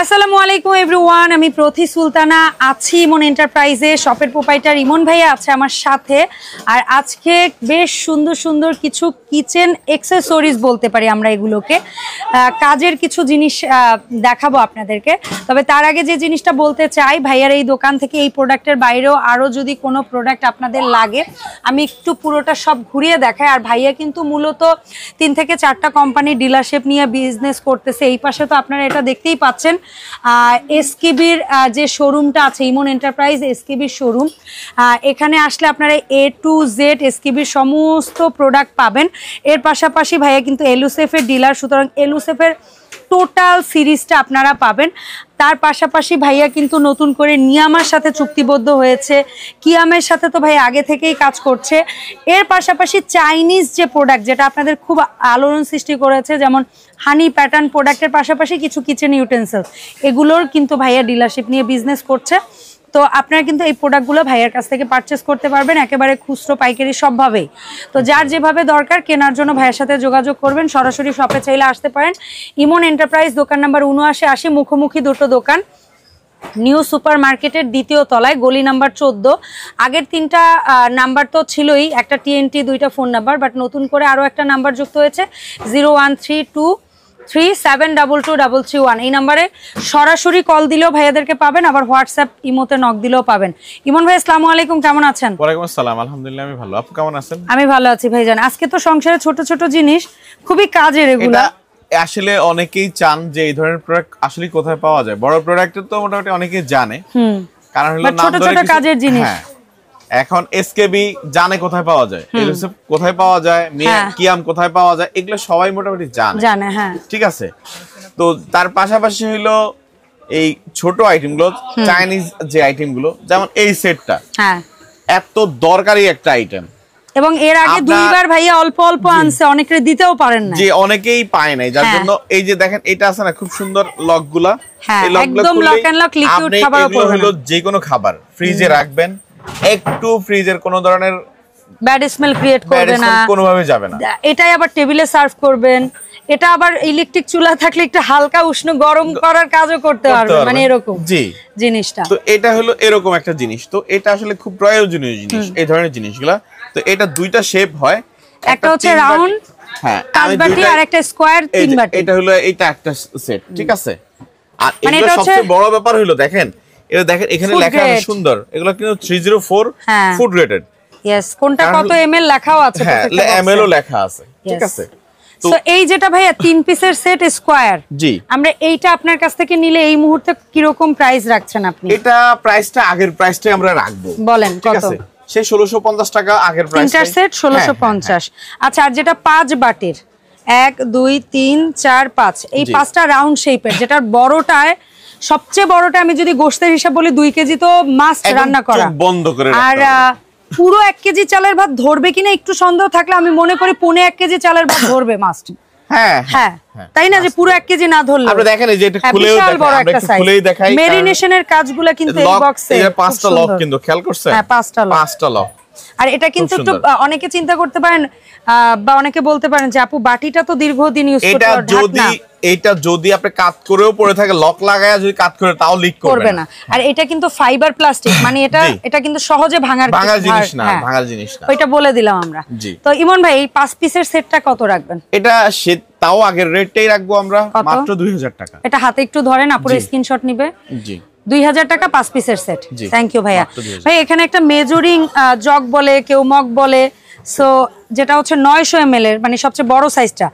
আসসালামু আলাইকুম এভরিওয়ান, আমি প্রতি সুলতানা আছি ইমন এন্টারপ্রাইজে। শপের প্রোপাইটার ইমন ভাইয়া আছে আমার সাথে। আর আজকে বেশ সুন্দর সুন্দর কিছু কিচেন অ্যাক্সেসরিজ বলতে পারি আমরা এগুলোকে, কাজের কিছু জিনিস দেখাবো আপনাদেরকে। তবে তার আগে যে জিনিসটা বলতে চাই, ভাইয়ার এই দোকান থেকে এই প্রোডাক্টের বাইরেও আরও যদি কোনো প্রোডাক্ট আপনাদের লাগে আমি একটু পুরোটা সব ঘুরিয়ে দেখাই। আর ভাইয়া কিন্তু মূলত 3 থেকে 4টা কোম্পানির ডিলারশিপ নিয়ে বিজনেস করতেছে। এই পাশে তো আপনারা এটা দেখতেই পাচ্ছেন, এসকেবির যে শোরুমটা আছে ইমন এন্টারপ্রাইজ এসকেবির শোরুম। এখানে আসলে আপনারা A to Z এসকেবির সমস্ত প্রোডাক্ট পাবেন। এর পাশাপাশি ভাইয়া কিন্তু এলুসেফের ডিলার, সুতরাং এলুসেফের টোটাল সিরিজটা আপনারা পাবেন। তার পাশাপাশি ভাইয়া কিন্তু নতুন করে নিয়ামার সাথে চুক্তিবদ্ধ হয়েছে, কিয়ামের সাথে তো ভাই আগে থেকেই কাজ করছে। এর পাশাপাশি চাইনিজ যে প্রোডাক্ট যেটা আপনাদের খুব আলোড়ন সৃষ্টি করেছে, যেমন হানি প্যাটার্ন প্রোডাক্টের পাশাপাশি কিছু কিচেন ইউটেন্সিলস, এগুলোর কিন্তু ভাইয়া ডিলারশিপ নিয়ে বিজনেস করছে। তো আপনারা কিন্তু এই প্রোডাক্টগুলো ভাইয়ার কাছ থেকে পারচেস করতে পারবেন একেবারে খুচরো পাইকারি সবভাবেই। তো যার যেভাবে দরকার কেনার জন্য ভাইয়ের সাথে যোগাযোগ করবেন, সরাসরি শপে চাইলে আসতে পারেন। ইমন এন্টারপ্রাইজ দোকান নাম্বার 7980, মুখোমুখি দুটো দোকান, নিউ সুপার মার্কেটের 2য় তলায়, গলি নাম্বার 14। আগের 3টা নাম্বার তো ছিলই, একটা TNT, 2টা ফোন নাম্বার, বাট নতুন করে আরও একটা নাম্বার যুক্ত হয়েছে 0132372231। এই নাম্বারে সরাসরি কল দিলেও ভাইয়াদেরকে পাবেন, আবার হোয়াটসঅ্যাপ ইমোতে নক দিলেও পাবেন। ইমন ভাই আসসালামু আলাইকুম, কেমন আছেন? ওয়ালাইকুম আসসালাম, আলহামদুলিল্লাহ আমি ভালো। আপনি কেমন আছেন? আমি ভালো আছি ভাইজান। আজকে তো সংসারে ছোট ছোট জিনিস, খুবই কাজের এগুলো। আসলে অনেকেই চান যে এই ধরনের প্রোডাক্ট আসলে কোথায় পাওয়া যায়। বড় প্রোডাক্ট তো মোটামুটি অনেকেই জানে, কারণ হলো ছোট ছোট কাজের জিনিস এখন এসকেবি জানে কোথায় পাওয়া যায়, এলুসেফ কোথায় পাওয়া যায়, কিয়াম কোথায় পাওয়া যায়, এগুলো সবাই মোটামুটি জানে। হ্যাঁ, ঠিক আছে। তো তার পাশাপাশি হলো এই ছোট আইটেমগুলো, চাইনিজ যে আইটেমগুলো, যেমন এই সেটটা, হ্যাঁ এত দরকারি একটা আইটেম, এবং এর আগে দুইবার ভাইয়া অল্প অল্প আনছে, অনেকে দিতেও পারেন না, যে অনেকেই পায় নাই, যার জন্য এই যে দেখেন এটা আছে না, খুব সুন্দর লকগুলা, এই লকগুলো একদম লক এন্ড লক লিকুইড খাবার উপর হলো যে কোনো খাবার ফ্রিজে রাখবেন, একটু ফ্রিজের কোনো ধরনের ব্যাড স্মেল ক্রিয়েট করবে না, কোনোভাবে যাবে না। এটাই আবার টেবিলে সার্ভ করবেন। এটা আবার ইলেকট্রিক চুলা থাকলে একটু হালকা উষ্ণ গরম করার কাজও করতে পারবে, মানে এরকম জি জিনিসটা। তো এটা হলো এরকম একটা জিনিস, তো এটা আসলে খুব প্রয়োজনীয় জিনিস এই ধরনের জিনিসগুলা। তো এটা দুইটা শেপ হয়, একটা হচ্ছে রাউন্ড, হ্যাঁ কাজবাটি, আর একটা স্কয়ার তিন বাটি। এটা হলো এটা একটা সেট, ঠিক আছে। আর এটা সবচেয়ে বড় ব্যাপার হলো দেখেন, এটা দেখেন এখানে লেখা আছে সুন্দর, এগুলো কিন্তু 304 ফুড রেটেড। यस, কোনটা কত ml লেখাও আছে, প্রত্যেকটা ml ও লেখা আছে, ঠিক আছে। তো এই যেটা ভাইয়া 3 পিসের সেট স্কয়ার, জি আমরা এইটা আপনার কাছ থেকে নিলে এই মুহূর্তে কি রকম প্রাইস রাখছেন আপনি? এটা প্রাইসটা আগের প্রাইসটাই আমরা রাখবো। বলেন কত? সেই 1650 টাকা আগের প্রাইস, তিনটা সেট 1650। আচ্ছা, আর যেটা 5 বাটির 1 2 3 4 5, এই 5টা রাউন্ড শেপের, যেটার বড়টায় সবচেয়ে বড়টা আমি যদি গোশতের হিসাব বলি 2 কেজি তো মাস্ট রান্না করা বন্ধ করে। আর পুরো 1 কেজি চালের ভাত ধরবে কিনা একটু সন্দেহ থাকলে আমি মনে করি 1.5 কেজি চালের ভাত ধরবে মাস্ট। হ্যাঁ হ্যাঁ, তাই না, যে পুরো 1 কেজি না ধরলে আপনি দেখেন এই যে এটা খুলেও দেখাই, আমরা একটু খুলেই দেখাই। মেরিনেশনের কাজগুলো কিন্তু এই বক্সে, এই 5টা লক কিন্তু খেয়াল করছেন, হ্যাঁ 5টা লক। আর এটা কিন্তু একটু অনেকে চিন্তা করতে পারেন বা অনেকে বলতে পারেন যে আপু বাটিটা তো দীর্ঘদিন ইউজ করতে পারবে, ঢাকনা এটা যদি আপনি কাট করেও পড়ে থাকে, লক লাগায়া যদি কাট করে তাও লিক করবে না। আর এটা কিন্তু ফাইবার প্লাস্টিক, মানে এটা কিন্তু সহজে ভাঙার জিনিস না, ভাঙার জিনিস না, ওইটা বলে দিলাম আমরা। তো ইমন ভাই এই 5 পিসের সেটটা কত রাখবেন? এটা তাও আগের রেটটাই রাখবো আমরা, মাত্র 2000 টাকা। এটা হাতে একটু ধরেন, আপুরে স্ক্রিনশট নিবে। জি 2000 টাকা 5 পিসের সেট। থ্যাংক ইউ ভাইয়া। ভাই এখানে একটা মেজারিং জগ বলে, কেউ মগ বলে, সো যেটা হচ্ছে 900 ml এর, মানে সবচেয়ে বড় সাইজটা।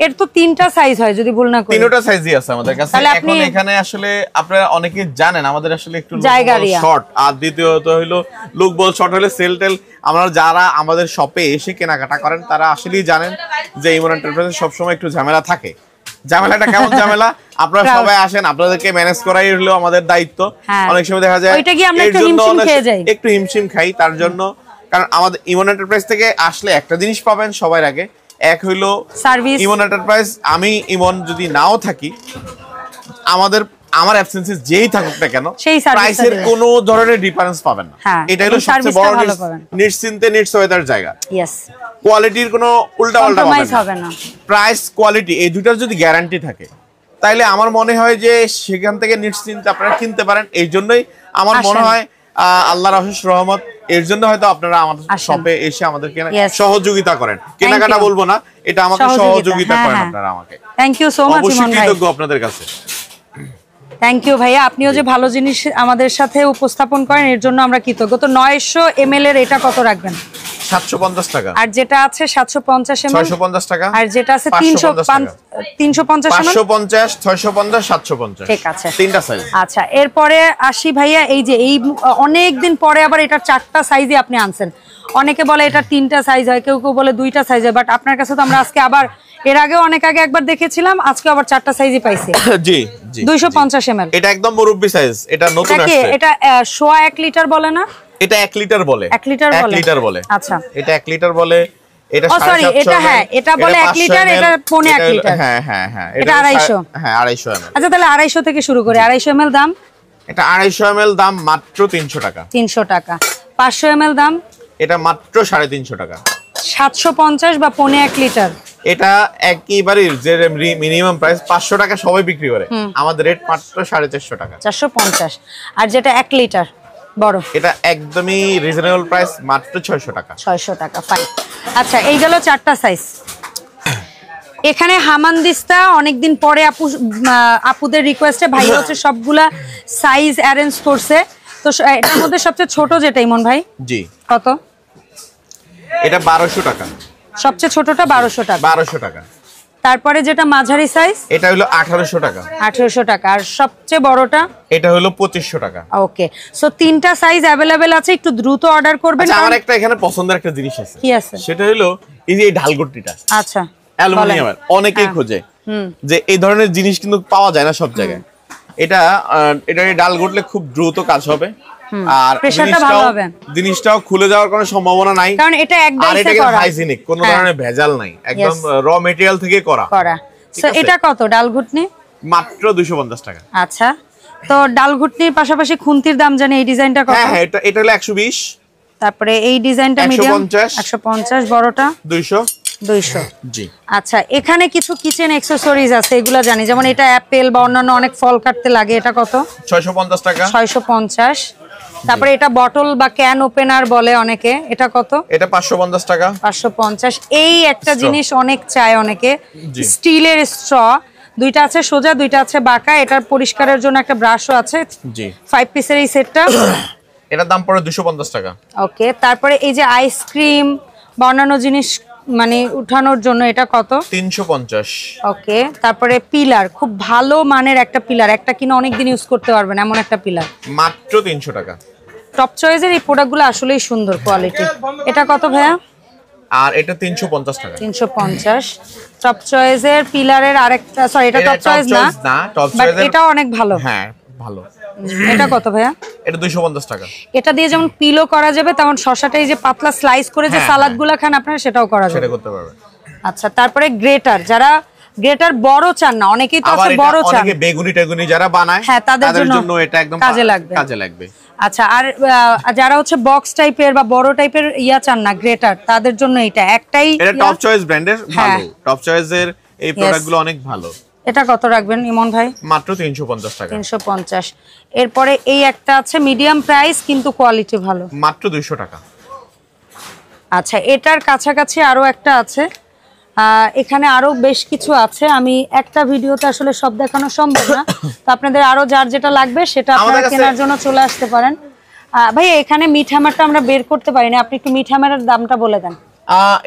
এর তো 3টা সাইজ হয় যদি ভুল না করি। 3টা সাইজই আছে আমাদের কাছে। এখন এখানে আসলে আপনারা অনেকে জানেন আমাদের আসলে একটু শর্ট, আর দ্বিতীয়ত হলো লুক বল শর্ট হলে সেল টেল। আমরা যারা আমাদের শপে এসে কেনাকাটা করেন তারা আসলেই জানেন যে ইমন এন্টারপ্রাইজে সব সময় একটু ঝামেলা থাকে। ঝামেলাটা কেমন ঝামেলা? আপনারা সবাই আসেন, আপনাদেরকে ম্যানেজ করাই হলো আমাদের দায়িত্ব। অনেক সময় দেখা যায় একটু হিমশিম খাই, তার জন্য, কারণ আমাদের ইমন এন্টারপ্রাইজ থেকে আসলে একটা জিনিস পাবেন সবার আগে, এক হইলো সার্ভিস। ইমন এন্টারপ্রাইজ, আমি ইমন যদি নাও থাকি, আমার অ্যাবসেন্সে যেই থাকুক না কেন, প্রাইসের কোনো ধরনের ডিফারেন্স পাবেন না। এটা হলো সবচেয়ে বড় নিশ্চিন্তে নিশ্চয়তার জায়গা। यस, কোয়ালিটির কোনো উল্টাপাল্টা হবে না। প্রাইস কোয়ালিটি এই দুটার যদি গ্যারান্টি থাকে, তাইলে আমার মনে হয় যে সেখান থেকে নিশ্চিন্তে আপনারা কিনতে পারেন। এই জন্যই আমার মনে হয় আল্লাহর অশেষ রহমত, এর জন্য হয়তো আপনারা আমাদের শপে এসে আমাদেরকে সহযোগিতা করেন। কেনাকাটা বলবো না, এটা আমাকে সহযোগিতা করেন আপনারা আমাকে। থ্যাংক ইউ সো মাচ অবশ্যই কৃতজ্ঞ আপনাদের কাছে। থ্যাংক ইউ ভাইয়া, আপনিও যে ভালো জিনিস আমাদের সাথে উপস্থাপন করেন এর জন্য আমরা কৃতজ্ঞ। তো 900 ml এর এটা কত রাখবেন? 750 টাকা। আর যেটা আছে 750 ml 650 টাকা। আর যেটা আছে 350 ml 550, 650, 750। ঠিক আছে, তিনটা সাইজ। আচ্ছা, এরপরে আসি ভাইয়া, এই যে এই অনেক দিন পরে আবার এটা 4টা সাইজই আপনি আনছেন। অনেকে বলে এটা 3টা সাইজ হয়, কেউ কেউ বলে 2টা সাইজ হয়, বাট আপনার কাছে তো আমরা আজকে আবার এর আগে অনেক আগে একবার দেখেছিলাম, আজকে আবার 4টা সাইজই পাইছি। জি জি 250 ml। এটা একদম মুরব্বি সাইজ, এটা নতুন আসছে। এটা 1 লিটার বলে না? এটা 1 লিটার বলে। 1 লিটার বলে। আচ্ছা, এটা 1 লিটার বলে। এটা সরি, এটা হ্যাঁ, এটা বলে 1 লিটার, এটা পৌনে 1 লিটার। হ্যাঁ হ্যাঁ হ্যাঁ, এটা 250। হ্যাঁ 250 ml। আচ্ছা, তাহলে 250 থেকে শুরু করি। 250 ml দাম? এটা 250 ml দাম মাত্র 300 টাকা। 300 টাকা। 500 ml দাম? এটা মাত্র 350 টাকা। 750 বা পৌনে 1 লিটার? এটা একেবারে যে মিনিমাম প্রাইস 500 টাকা সবাই বিক্রি করে, আমাদের রেট মাত্র 450 টাকা। 450। আর যেটা 1 লিটার বড়? এটা একদমই রিজনেবল প্রাইস, মাত্র 600 টাকা। 600 টাকা, ফাইন। আচ্ছা, এই গেল 4টা সাইজ। এখানে হামানদিস্তা অনেকদিন পরে আপুদের রিকোয়েস্টে ভাই হচ্ছে সবগুলা সাইজ অ্যারেঞ্জ করছে। তো এটার মধ্যে সবচেয়ে ছোট যেটা ইমন ভাই? জি। কত? এটা 1200 টাকা। সবচেয়ে ছোটটা 1200 টাকা। 1200 টাকা। তারপরে যেটা মাঝারি সাইজ? এটা হলো 1800 টাকা। 1800 টাকা। আর সবচেয়ে বড়টা? এটা হলো 2500 টাকা। ওকে, সো 3টা সাইজ अवेलेबल আছে, একটু দ্রুত অর্ডার করবেন। আমার একটা এখানে পছন্দের একটা জিনিস আছে। কি আছে? সেটা হলো এই যে ঢালগট্টিটা। আচ্ছা, অ্যালুমিনিয়ামের, অনেকেই খোঁজে যে এই ধরনের জিনিস কিন্তু পাওয়া যায় না সব জায়গায়। এটা ডাল ঘটলে খুব দ্রুত কাজ হবে, আর জিনিসটাও খুলে যাওয়ার কোনো সম্ভাবনা নাই, কারণ এটা একদম হাইজিনিক, কোনো ধরনের ভেজাল নাই, একদম র মেটেরিয়াল থেকে করা। সো এটা কত ডাল ঘুটনি? মাত্র 250 টাকা। আচ্ছা, তো ডাল ঘুটনির পাশাপাশি খুন্তির দাম জানি, এই ডিজাইনটা কত? হ্যাঁ, এটা হলো 120। তারপরে এই ডিজাইনটা মিডিয়াম 150, বড়টা 200। জি। আচ্ছা, এখানে কিছু কিচেন অ্যাকসেসরিজ আছে, এগুলা জানি, যেমন এটা অ্যাপেল বা অন্যান্য অনেক ফল কাটতে লাগে, এটা কত? 650 টাকা। 650। তারপরে এটা বটল বা ক্যান ওপেনার বলে অনেকে, এটা কত? এটা 550 টাকা। 550। এই একটা জিনিস অনেক চায় অনেকে, স্টিলের স্ট্র, দুইটা আছে সোজা, দুইটা আছে বাঁকা, এটার পরিষ্কারের জন্য একটা ব্রাশও আছে। জি। 5 পিসের এই সেটটা, এটার দাম পড়ে 250 টাকা। ওকে। তারপরে এই যে আইসক্রিম বা অন্যান্য জিনিস মানে উঠানোর জন্য, এটা কত? 350। ওকে। তারপরে পিলার, খুব ভালো মানের একটা পিলার, একটা কিনে অনেকদিন ইউজ করতে পারবেন এমন একটা পিলার, মাত্র 300 টাকা। টপ চয়েসের এই প্রোডাক্টগুলো আসলেই সুন্দর কোয়ালিটি। এটা কত ভাইয়া? আর এটা 350 টাকা। 350। টপ চয়েসের পিলারের আরেকটা, সরি এটা টপ চয়েস না, টপ চয়েসের এটাও অনেক ভালো। হ্যাঁ, ভালো। এটা কত ভাইয়া? এটা 250 টাকা। এটা দিয়ে যেমন পিলো করা যাবে, তেমন শসাটা এই যে পাতলা স্লাইস করে যে সালাদগুলো খান আপনারা, সেটাও করা যাবে, সেটা করতে পারবেন। আচ্ছা, তারপরে গ্রেটার, যারা গ্রেটার বড় চান না, অনেকেই তো আছে বড় চান, অনেকে বেগুনি টেগুনি যারা বানায়, হ্যাঁ তাদের জন্য এটা একদম কাজে লাগবে। আচ্ছা, আর যারা হচ্ছে বক্স টাইপের বা বড় টাইপের চান না গ্রেটার, তাদের জন্য এটা একটাই, এটা টপ চয়েস ব্র্যান্ডের, ভালো টপ চয়েসের এই প্রোডাক্টগুলো অনেক ভালো। এটা কত রাখবেন ইমন ভাই? মাত্র 350 টাকা। 350। এরপরে এই একটা আছে মিডিয়াম প্রাইস কিন্তু কোয়ালিটি ভালো, মাত্র 200 টাকা। আচ্ছা, এটার কাছাকাছি আরো একটা আছে, এখানে আরো বেশ কিছু আছে, আমি একটা ভিডিওতে আসলে সব দেখানো সম্ভব না, তো আপনাদের আরো যার যেটা লাগবে সেটা আপনারা কেনার জন্য চলে আসতে পারেন। ভাই, এখানে মিট হ্যামারটা আমরা বের করতে পারি না, আপনি একটু মিট হ্যামারের দামটা বলে দেন।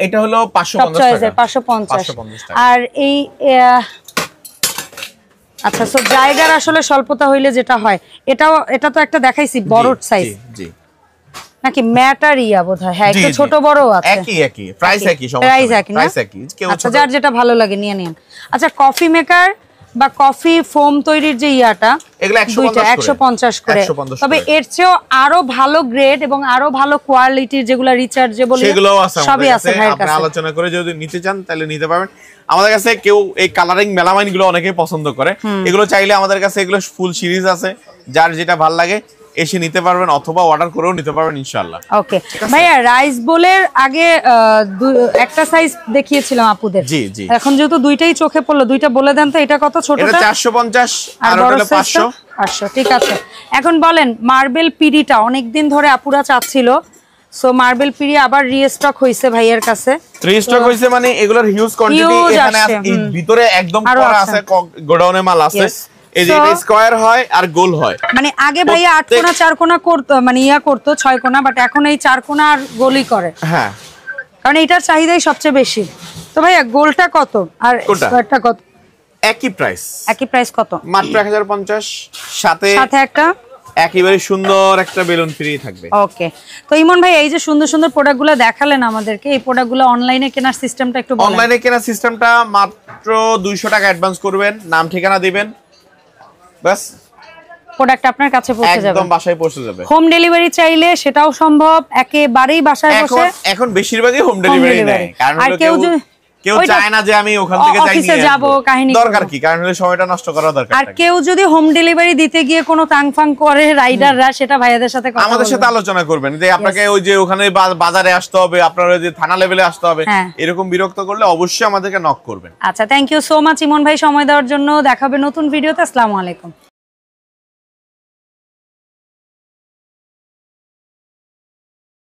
এটা হলো 550 টাকা। 550। আর এই আচ্ছা, সো জায়গার আসলে স্বল্পতা হইলে যেটা হয়, এটা তো একটা দেখাইছি বড় সাইজ, জি নাকি ম্যাটার বোধহয়, হ্যাঁ একটু ছোট বড় আছে, একই প্রাইস, একই প্রাইস একই, আচ্ছা যার যেটা ভালো লাগে নিয়ে নিন। আচ্ছা, কফি মেকার বা কফি ফোম তৈরির যে এগুলা 150 করে, তবে এর চেয়েও আরো ভালো গ্রেড এবং আরো ভালো কোয়ালিটির যেগুলো রিচার্জেবল, সেগুলোও আছে, সবই আছে ভাইয়ের কাছে। আপনারা আলোচনা করে যদি নিতে চান তাহলে নিতে পারবেন আমাদের কাছে। কেউ এই কালারিং মেলামাইন গুলো অনেকেই পছন্দ করে, এগুলো চাইলে আমাদের কাছে এগুলো ফুল সিরিজ আছে, যার যেটা ভালো লাগে এসে নিতে পারবেন অথবা অর্ডার করেও নিতে পারবেন ইনশাআল্লাহ। ওকে ভাইয়া, রাইস বোলের আগে একটা সাইজ দেখিয়েছিলাম আপুদের। জি জি। এখন যেহেতু দুইটাই চোখে পড়লো, দুইটা বলে দেন তো। এটা কত? ছোটটা এটা 450 আর ওটা 500। 500, ঠিক আছে। এখন বলেন মার্বেল পিডিটা অনেকদিন ধরে আপুরা চাচ্ছিল, সো মার্বেল পিডি আবার রিস্টক হইছে ভাইয়ের কাছে। রিস্টক হইছে মানে এগুলোর হিউজ কোয়ান্টিটি এখানে আছে, ভিতরে একদম করা আছে, গোডাউনে মাল আছে। এই যে এটা স্কয়ার হয় আর গোল হয়, মানে আগে ভাইয়া 8 কোণা 4 কোণা করতো, মানে ইয়া করতো 6 কোণা, বাট এখন এই 4 কোণা আর গোলই করে। হ্যাঁ, কারণ এটার চাহিদাই সবচেয়ে বেশি। তো ভাইয়া গোলটা কত আর স্কয়ারটা কত? একই প্রাইস। একই প্রাইস কত? মাত্র 1050। সাথে একটা একেবারে সুন্দর একটা বেলুন ফ্রি থাকবে। ওকে, তো ইমন ভাই এই যে সুন্দর সুন্দর প্রোডাক্টগুলো দেখালেন আমাদেরকে, এই প্রোডাক্টগুলো অনলাইনে কেনার সিস্টেমটা একটু বলেন। অনলাইনে কেনার সিস্টেমটা মাত্র 200 টাকা অ্যাডভান্স করবেন, নাম ঠিকানা দিবেন, বাস প্রোডাক্ট আপনার কাছে পৌঁছে যাবে, একদম বাসায় পৌঁছে যাবে। হোম ডেলিভারি চাইলে সেটাও সম্ভব, একেবারেই বাসায় বসে। এখন বেশিরভাগই হোম ডেলিভারি নেয়, কারণ কেউ চায় না যে আমি ওখান থেকে যাই নিয়ে যাব, কাহিনী দরকার কি, কারণ হলে সময়টা নষ্ট করা দরকার। আর কেউ যদি হোম ডেলিভারি দিতে গিয়ে কোনো তাংফাং করে রাইডাররা, সেটা ভাইয়াদের সাথে কথা বলবেন, আমাদের সাথে আলোচনা করবেন যে আপনাকে ওই যে ওখানে বাজারে আসতে হবে, আপনার ওই যে থানা লেভেলে আসতে হবে, এরকম বিরক্ত করলে অবশ্যই আমাদেরকে নক করবেন। আচ্ছা, থ্যাংক ইউ সো মাচ ইমন ভাই সময় দেওয়ার জন্য। দেখাবে নতুন ভিডিওতে। আসসালামু আলাইকুম।